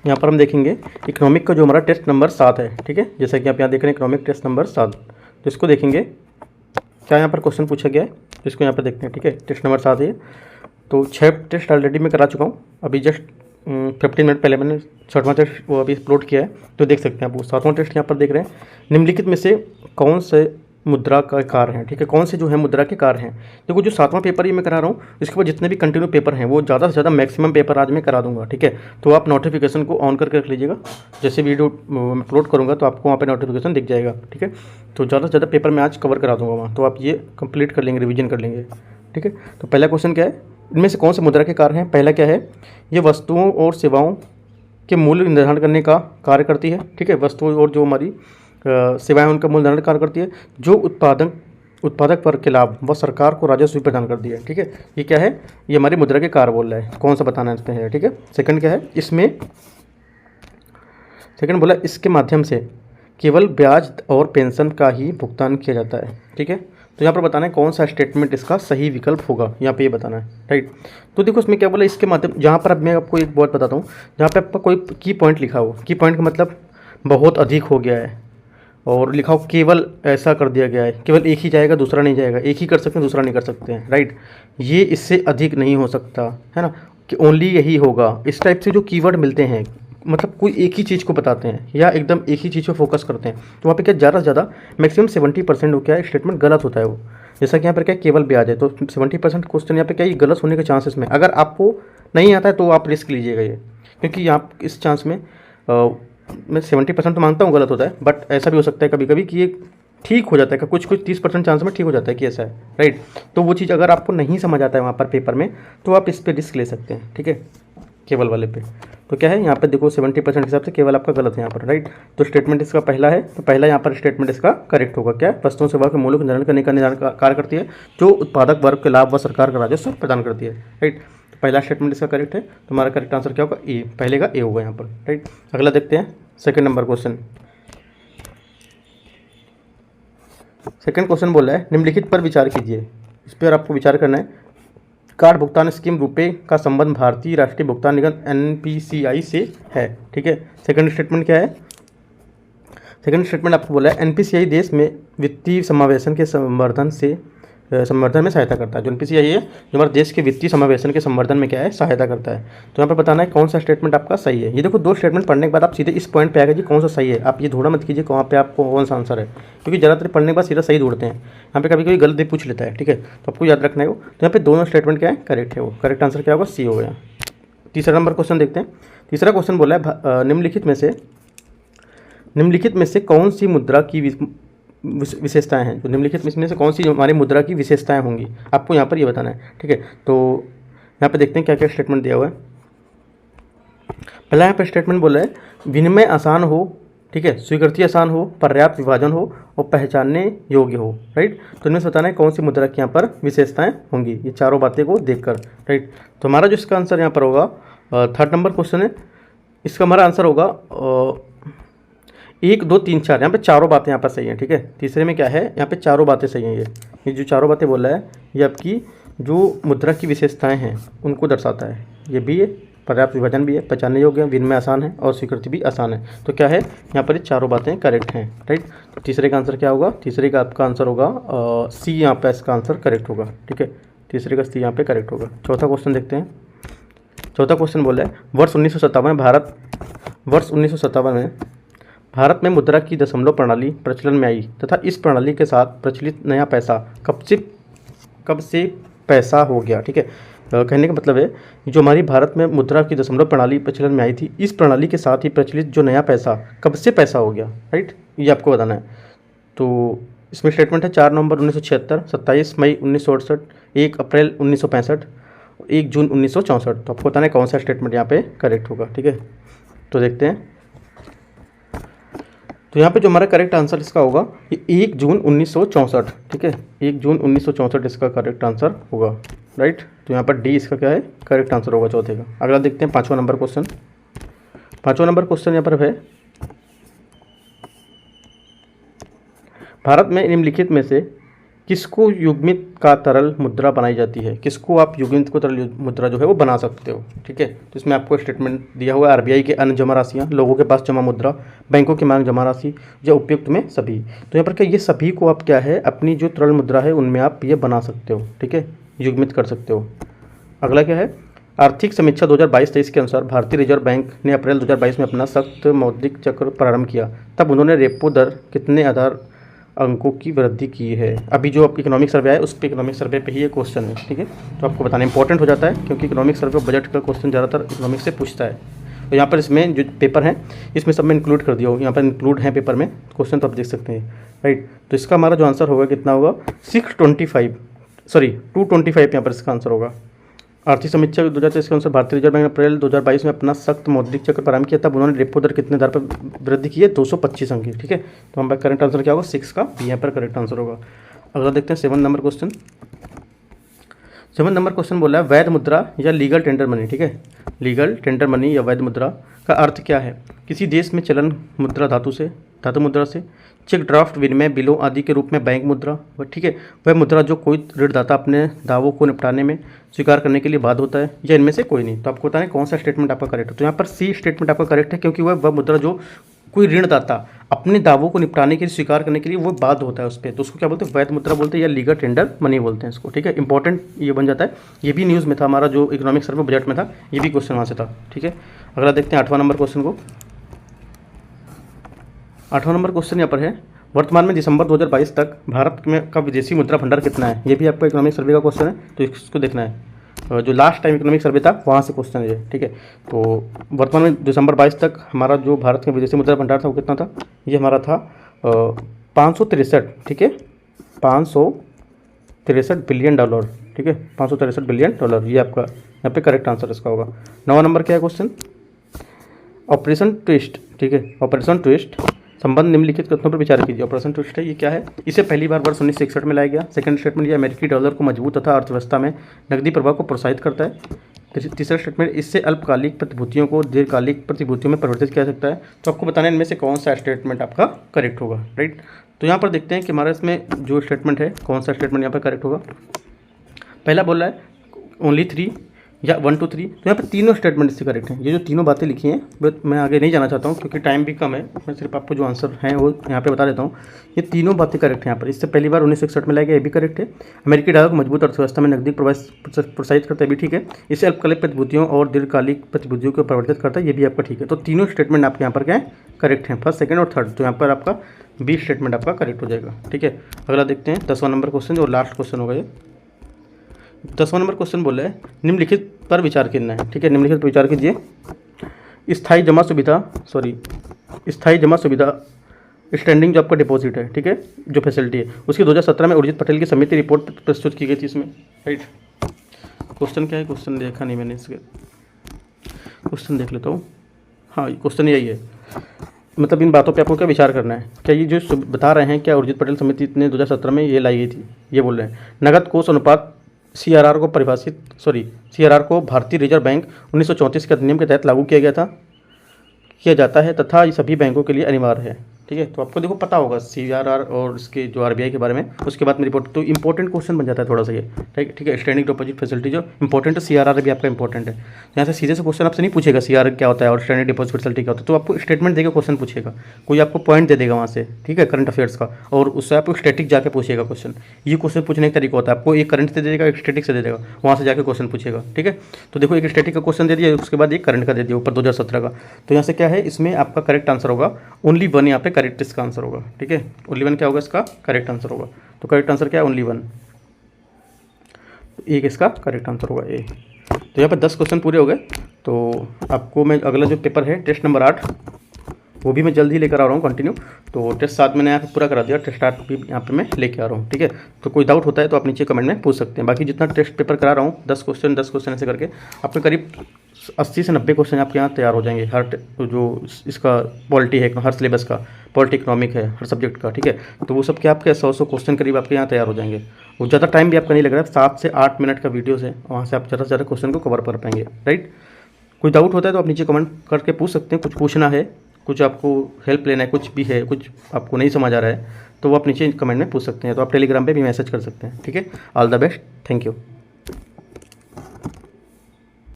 यहाँ पर हम देखेंगे इकोनॉमिक का जो हमारा टेस्ट नंबर 7 है, ठीक है। जैसा कि आप यहाँ देख रहे हैं इकोनॉमिक टेस्ट नंबर 7, तो इसको देखेंगे क्या यहाँ पर क्वेश्चन पूछा गया है, तो इसको यहाँ पर देखते हैं, ठीक है। टेस्ट नंबर 7 है, तो 6 टेस्ट ऑलरेडी मैं करा चुका हूँ, अभी जस्ट 15 मिनट पहले मैंने 6वां टेस्ट वो अभी अपलोड किया है, तो देख सकते हैं आप। वो 7वां टेस्ट यहाँ पर देख रहे हैं, निम्नलिखित में से कौन से मुद्रा का कार्य है, ठीक है, कौन से जो है मुद्रा के कार्य हैं। देखो जो 7वां पेपर ये मैं करा रहा हूँ, इसके बाद जितने भी कंटिन्यू पेपर हैं वो ज़्यादा से ज़्यादा मैक्सिमम पेपर आज मैं करा दूंगा, ठीक है। तो आप नोटिफिकेशन को ऑन करके रख लीजिएगा, जैसे वीडियो अपलोड करूँगा तो आपको वहाँ पर नोटिफिकेशन दिख जाएगा, ठीक है। तो ज़्यादा से ज़्यादा पेपर मैं आज कवर करा दूँगा वहाँ, तो आप ये कंप्लीट कर लेंगे, रिविजन कर लेंगे, ठीक है। तो पहला क्वेश्चन क्या है, इनमें से कौन से मुद्रा के कार्य हैं। पहला क्या है, ये वस्तुओं और सेवाओं के मूल्य निर्धारण करने का कार्य करती है, ठीक है। वस्तुओं और जो हमारी सेवाएं उनका मूल्य निर्धारण कार्य करती है। जो उत्पादक वर्ग के लाभ व सरकार को राजस्व प्रदान करती है, ठीक है। ये क्या है, ये हमारी मुद्रा के कार्य बोल रहा है, कौन सा बताना है इसमें है, ठीक है। सेकंड क्या है, इसमें सेकंड बोला इसके माध्यम से केवल ब्याज और पेंशन का ही भुगतान किया जाता है, ठीक है। तो यहाँ पर बताना है कौन सा स्टेटमेंट इसका सही विकल्प होगा, यहाँ पे ये बताना है, राइट। तो देखो इसमें क्या बोला, इसके माध्यम, जहाँ पर अब मैं आपको एक बात बताता हूँ, जहाँ पे आपका कोई की पॉइंट लिखा हो, की पॉइंट का मतलब बहुत अधिक हो गया है, और लिखा हो केवल ऐसा कर दिया गया है, केवल एक ही जाएगा दूसरा नहीं जाएगा, एक ही कर सकते हैं दूसरा नहीं कर सकते हैं, राइट। ये इससे अधिक नहीं हो सकता है ना, कि ओनली यही होगा। इस टाइप से जो कीवर्ड मिलते हैं, मतलब कोई एक ही चीज़ को बताते हैं या एकदम एक ही चीज़ पर फोकस करते हैं, तो वहाँ पे क्या ज़्यादा से ज़्यादा मैक्सिमम 70% हो क्या है स्टेटमेंट गलत होता है वो। जैसा कि यहाँ पर क्या केवल ब्याज है, तो 70% क्वेश्चन यहाँ पे क्या ये गलत होने के चांसेस में, अगर आपको नहीं आता है तो आप रिस्क लीजिएगा ये, क्योंकि यहाँ इस चांस में मैं 70% तो मानता हूँ गलत होता है, बट ऐसा भी हो सकता है कभी कभी कि ये ठीक हो जाता है, कुछ 30% चांस में ठीक हो जाता है कि ऐसा है, राइट। तो वो चीज़ अगर आपको नहीं समझ आता है वहाँ पर पेपर में, तो आप इस पर रिस्क ले सकते हैं, ठीक है, केवल वाले पे। तो क्या है यहाँ पे देखो 70% के हिसाब से केवल आपका गलत है यहाँ पर, राइट। तो स्टेटमेंट इसका पहला है, तो पहला यहाँ पर स्टेटमेंट इसका करेक्ट होगा। क्या, वस्तुओं सेवा के मूल्य को निर्धारण करने का निर्धारण कार्य करती है, जो उत्पादक वर्ग के लाभ व सरकार का राजस्व प्रदान करती है, राइट। तो पहला स्टेटमेंट इसका करेक्ट है, तो हमारा करेक्ट आंसर क्या होगा, ए, पहले का ए होगा यहाँ पर, राइट। अगला देखते हैं second number question. Second question बोल रहा है निम्नलिखित पर विचार कीजिए, इस पर आपको विचार करना है। कार्ड भुगतान स्कीम रुपए का संबंध भारतीय राष्ट्रीय भुगतान निगम एनपीसीआई से है, ठीक है। सेकंड स्टेटमेंट क्या है, सेकंड स्टेटमेंट आपको बोला है एनपीसीआई देश में वित्तीय समावेशन के संवर्धन में सहायता करता है। जो एनपीसीआई है जो हमारे देश के वित्तीय समावेशन के संवर्धन में क्या है, सहायता करता है। तो यहाँ पर बताना है कौन सा स्टेटमेंट आपका सही है। ये देखो दो स्टेटमेंट पढ़ने के बाद आप सीधे इस पॉइंट पे आ गए जी कौन सा सही है, आप ये ढूंढा मत कीजिए कहाँ पे आपको कौन सा आंसर है, क्योंकि ज़्यादातर पढ़ने के बाद सीधा सही ढूंढते हैं, यहाँ पे कभी कभी गलत भी पूछ लेता है, ठीक है। तो आपको याद रखना है वो, तो यहाँ पे दोनों स्टेटमेंट क्या है, करेक्ट है, वो करेक्ट आंसर क्या होगा, सी हो गया। तीसरा नंबर क्वेश्चन देखते हैं। तीसरा क्वेश्चन बोला है निम्नलिखित में से कौन सी मुद्रा की विशेषताएं हैं, जो निम्नलिखित में से कौन सी हमारी मुद्रा की विशेषताएं होंगी, आपको यहाँ पर ये बताना है, ठीक है। तो यहाँ पे देखते हैं क्या क्या स्टेटमेंट दिया हुआ है। पहला यहाँ पे स्टेटमेंट बोला है विनिमय आसान हो, ठीक है, स्वीकृति आसान हो, पर्याप्त विभाजन हो और पहचानने योग्य हो, राइट। तो इनमें से बताना है कौन सी मुद्रा की यहाँ पर विशेषताएं होंगी, ये चारों बातें को देखकर, राइट। तो हमारा जो इसका आंसर यहाँ पर होगा, थर्ड नंबर क्वेश्चन है, इसका हमारा आंसर होगा 1 2 3 4, यहाँ पे चारों बातें यहाँ पर सही हैं, ठीक है। तीसरे में क्या है, यहाँ पे चारों बातें सही हैं, ये जो चारों बातें बोल रहा है ये आपकी जो मुद्रा की विशेषताएं हैं उनको दर्शाता है। ये भी है, पर्याप्त विभाजन भी है, पहचानने योग्य है, विनिमय आसान है और स्वीकृति भी आसान है। तो क्या है यहाँ पर ये चारों बातें करेक्ट हैं, राइट। तो तीसरे का आंसर क्या होगा, तीसरे का आपका आंसर होगा सी, यहाँ पर इसका आंसर करेक्ट होगा, ठीक है। तीसरे का सी यहाँ पे करेक्ट होगा। चौथा क्वेश्चन देखते हैं। चौथा क्वेश्चन बोला है वर्ष 1957 में भारत में मुद्रा की दशमलव प्रणाली प्रचलन में आई तथा इस प्रणाली के साथ प्रचलित नया पैसा कब से पैसा हो गया, ठीक है। कहने का मतलब है जो हमारी भारत में मुद्रा की दशमलव प्रणाली प्रचलन में आई थी, इस प्रणाली के साथ ही प्रचलित जो नया पैसा कब से पैसा हो गया, राइट, ये आपको बताना है। तो इसमें स्टेटमेंट है 4 नवंबर 1976, 27 मई 1968, 1 अप्रैल 1965, 1 जून 1964। तो आपको बताना है कौन सा स्टेटमेंट यहाँ पे करेक्ट होगा, ठीक है। तो देखते हैं, तो यहाँ पे जो हमारा करेक्ट आंसर इसका होगा ये 1 जून 1964, ठीक है, 1 जून 1964 इसका करेक्ट आंसर होगा, राइट। तो यहाँ पर डी इसका क्या है, करेक्ट आंसर होगा चौथे का। अगला देखते हैं 5वां नंबर क्वेश्चन। 5वां नंबर क्वेश्चन यहाँ पर है भारत में निम्नलिखित में से किसको युग्मित का तरल मुद्रा बनाई जाती है, किसको आप युग्मित को तरल मुद्रा जो है वो बना सकते हो। ठीक है, तो इसमें आपको स्टेटमेंट दिया हुआ है, आरबीआई के अन्य जमा राशियाँ, लोगों के पास जमा मुद्रा, बैंकों की मांग जमा राशि या उपयुक्त में सभी। तो यहाँ पर क्या, ये सभी को आप क्या है अपनी जो तरल मुद्रा है उनमें आप ये बना सकते हो। ठीक है, युग्मित कर सकते हो। अगला क्या है, आर्थिक समीक्षा 2022-23 के अनुसार भारतीय रिजर्व बैंक ने अप्रैल 2022 में अपना सख्त मौद्रिक चक्र प्रारंभ किया, तब उन्होंने रेपो दर कितने आधार अंकों की वृद्धि की है। अभी जो आप इकोनॉमिक सर्वे है उस पर इकोनॉमिक सर्वे पे ही ये क्वेश्चन है। ठीक है, तो आपको बताना इंपॉर्टेंट हो जाता है क्योंकि इकोनॉमिक सर्वे बजट का क्वेश्चन ज़्यादातर इकोनॉमिक से पूछता है। तो यहाँ पर इसमें जो पेपर हैं इसमें सब में इंक्लूड कर दिया हो, यहाँ पर इंक्लूड है पेपर में क्वेश्चन, तो आप देख सकते हैं। राइट, तो इसका हमारा जो आंसर होगा कितना होगा, 225 यहाँ पर इसका आंसर होगा। आर्थिक समीक्षा 2023 के अनुसार भारतीय रिजर्व बैंक ने अप्रैल 2022 में अपना सख्त मौद्रिक चक्र प्रारंभ किया, तब उन्होंने रेपो दर कितने दर पर वृद्धि की है, 225 अंक की। ठीक है, तो हमारा करेक्ट आंसर क्या होगा, 6 का बी यहाँ पर करेक्ट आंसर होगा। अगला देखते हैं 7 नंबर क्वेश्चन। 7 नंबर क्वेश्चन बोला है वैध मुद्रा या लीगल टेंडर मनी। ठीक है, लीगल टेंडर मनी या वैध मुद्रा का अर्थ क्या है, किसी देश में चलन मुद्रा धातु मुद्रा से, चेक ड्राफ्ट विनिमय बिलों आदि के रूप में बैंक मुद्रा। ठीक है, वह मुद्रा जो कोई ऋणदाता अपने दावों को निपटाने में स्वीकार करने के लिए बाध्य होता है, या इनमें से कोई नहीं। तो आपको बताना है कौन सा स्टेटमेंट आपका करेक्ट है। तो यहाँ पर सी स्टेटमेंट आपका करेक्ट है क्योंकि वह मुद्रा जो कोई ऋणदाता अपने दावों को निपटाने के लिए स्वीकार करने के लिए वो बाध्य होता है उस पर, तो उसको क्या बोलते हैं, वैध मुद्रा बोलते हैं या लीगल टेंडर मनी बोलते हैं इसको। ठीक है, इंपॉर्टेंट ये बन जाता है। ये भी न्यूज़ में था हमारा जो इकोनॉमिक सर्वे बजट में था, ये भी क्वेश्चन वहाँ से था। ठीक है, अगला देखते हैं 8वां नंबर क्वेश्चन को। 8वां नंबर क्वेश्चन यहाँ पर है, वर्तमान में दिसंबर 2022 तक भारत में का विदेशी मुद्रा भंडार कितना है। ये भी आपका इकोनॉमिक सर्वे का क्वेश्चन है, तो इसको देखना है। जो लास्ट टाइम इकोनॉमिक सर्वे था वहाँ से क्वेश्चन है। ठीक है, तो वर्तमान में दिसंबर 22 तक हमारा जो भारत का विदेशी मुद्रा भंडार था वो कितना था, ये हमारा था 563। ठीक है, 563 बिलियन डॉलर। ठीक है, 563 बिलियन डॉलर, ये आपका यहाँ पे करेक्ट आंसर इसका होगा। 9वां नंबर क्या है क्वेश्चन, ऑपरेशन ट्विस्ट। ठीक है, ऑपरेशन ट्विस्ट संबंध निम्नलिखित कथनों पर विचार कीजिए। ऑपरेशन ट्विस्ट है, ये क्या है, इसे पहली बार वर्ष 1961 में लाया गया। सेकंड स्टेटमेंट, ये अमेरिकी डॉलर को मजबूत तथा अर्थव्यवस्था में नकदी प्रवाह को प्रोत्साहित करता है। तीसरा स्टेटमेंट, इससे अल्पकालिक प्रतिभूतियों को दीर्घकालिक प्रतिभूतियों में परिवर्तित किया जा सकता है। तो आपको बताना है इनमें से कौन सा स्टेटमेंट आपका करेक्ट होगा। राइट, तो यहाँ पर देखते हैं कि हमारा इसमें जो स्टेटमेंट है कौन सा स्टेटमेंट यहाँ पर करेक्ट होगा। पहला बोला है ओनली 3 या 1 2 3, तो यहाँ पर तीनों स्टेटमेंट इससे करेक्ट हैं। ये जो तीनों बातें लिखी हैं मैं आगे नहीं जाना चाहता हूँ क्योंकि टाइम भी कम है, मैं सिर्फ आपको जो आंसर हैं वो यहाँ पे बता देता हूँ। ये तीनों बातें करेक्ट हैं यहाँ पर। इससे पहली बार 1961 में लाया गया, ये भी करेक्ट है। अमेरिकी डॉलर को मजबूत अर्थव्यवस्था में नकदी प्रवाह प्रोत्साहित करता है, भी ठीक है। इससे अल्पकालिक प्रतिभूतियों और दीर्घकालिक प्रतिभूतियों को परिवर्तित करता है, ये भी आपका ठीक है। तो तीनों स्टेटमेंट आपके यहाँ पर क्या है, करेक्ट हैं, फर्स्ट सेकंड और थर्ड। तो यहाँ पर आपका बी स्टेटमेंट आपका करेक्ट हो जाएगा। ठीक है, अगला देखते हैं 10वां नंबर क्वेश्चन और लास्ट क्वेश्चन होगा ये। 10वां नंबर क्वेश्चन बोला है निम्नलिखित पर विचार करना है। ठीक है, निम्नलिखित पर विचार कीजिए। स्थायी जमा सुविधा स्टैंडिंग जो आपका डिपॉजिट है, ठीक है, जो फैसिलिटी है उसकी 2017 में उर्जित पटेल की समिति रिपोर्ट प्रस्तुत की गई थी इसमें। राइट, क्वेश्चन क्या है, क्वेश्चन देखा नहीं मैंने, इसके क्वेश्चन देख लेता हूँ। हाँ, क्वेश्चन यही है, मतलब इन बातों पे आपको क्या विचार करना है। क्या ये जो बता रहे हैं क्या उर्जित पटेल समिति ने 2017 में ये लाई गई थी, ये बोल रहे हैं। नगद कोष अनुपात सीआरआर को भारतीय रिजर्व बैंक 1934 के अधिनियम के तहत लागू किया जाता है तथा ये सभी बैंकों के लिए अनिवार्य है। ठीक है, तो आपको देखो पता होगा सीआरआर और इसके जो आरबीआई के बारे में, उसके बाद में रिपोर्ट, तो इंपॉर्टेंट क्वेश्चन बन जाता है थोड़ा सा ये। ठीक है, स्टैंडिंग डिपॉजिट फैसिलिटी जो इंपॉर्टेंट है, सीआरआर भी आपका इंपॉर्टेंट है। यहाँ से सीधे से क्वेश्चन आपसे नहीं पूछेगा सीआरआर क्या होता है और स्टैंडिंग डिपॉजिट फैसिलिटी क्या होता है, तो आपको स्टेटमेंट देकर क्वेश्चन पूछेगा, कोई आपको पॉइंट दे देगा वहाँ से, ठीक है, करंट अफेयर्स का, और उससे आपको स्टैटिक जाके पूछेगा क्वेश्चन। ये क्वेश्चन पूछने का तरीका होता है, आपको एक करंट से दे देगा, एक स्टैटिक से दे देगा, वहाँ से जाकर क्वेश्चन पूछेगा। ठीक है, तो देखो एक स्टैटिक का क्वेश्चन दे दिया, उसके बाद एक करंट का दे दिया ऊपर 2017 का। तो यहाँ से क्या है, इसमें आपका करेक्ट आंसर होगा ओनली 1, यहाँ पे करेक्ट इसका आंसर होगा। ठीक है, ओनली 1 क्या होगा इसका करेक्ट आंसर होगा। तो करेक्ट आंसर क्या है, ओनली 1, एक इसका करेक्ट आंसर होगा ए। तो यहाँ पर 10 क्वेश्चन पूरे हो गए। तो आपको मैं अगला जो पेपर है टेस्ट नंबर 8 वो भी मैं जल्द ही लेकर आ रहा हूँ कंटिन्यू। तो टेस्ट 7 मैंने यहाँ पे पूरा करा दिया, टेस्ट 8 भी यहाँ पे मैं लेके आ रहा हूँ। ठीक है, तो कोई डाउट होता है तो आप नीचे कमेंट में पूछ सकते हैं। बाकी जितना टेस्ट पेपर करा रहा हूँ 10 क्वेश्चन ऐसे करके आपके करीब 80 से 90 क्वेश्चन आपके यहाँ तैयार हो जाएंगे। हर जो इसका पॉलिटी है, हर सिलेबस का पॉलिटी इकोनॉमिक है, हर सब्जेक्ट का। ठीक है, तो वो सब के आपके 100 क्वेश्चन करीब आपके यहाँ तैयार हो जाएंगे। वो ज़्यादा टाइम भी आपका नहीं लग रहा है, 7 से 8 मिनट का वीडियोज़ है, वहाँ से आप ज़्यादा से ज़्यादा क्वेश्चन को कवर कर पाएंगे। राइट, कोई डाउट होता है तो आप नीचे कमेंट करके पूछ सकते हैं, कुछ पूछना है, कुछ आपको हेल्प लेना है, कुछ भी है, कुछ आपको नहीं समझ आ रहा है तो वो आप नीचे कमेंट में पूछ सकते हैं, तो आप टेलीग्राम पे भी मैसेज कर सकते हैं। ठीक है, all the best, thank you.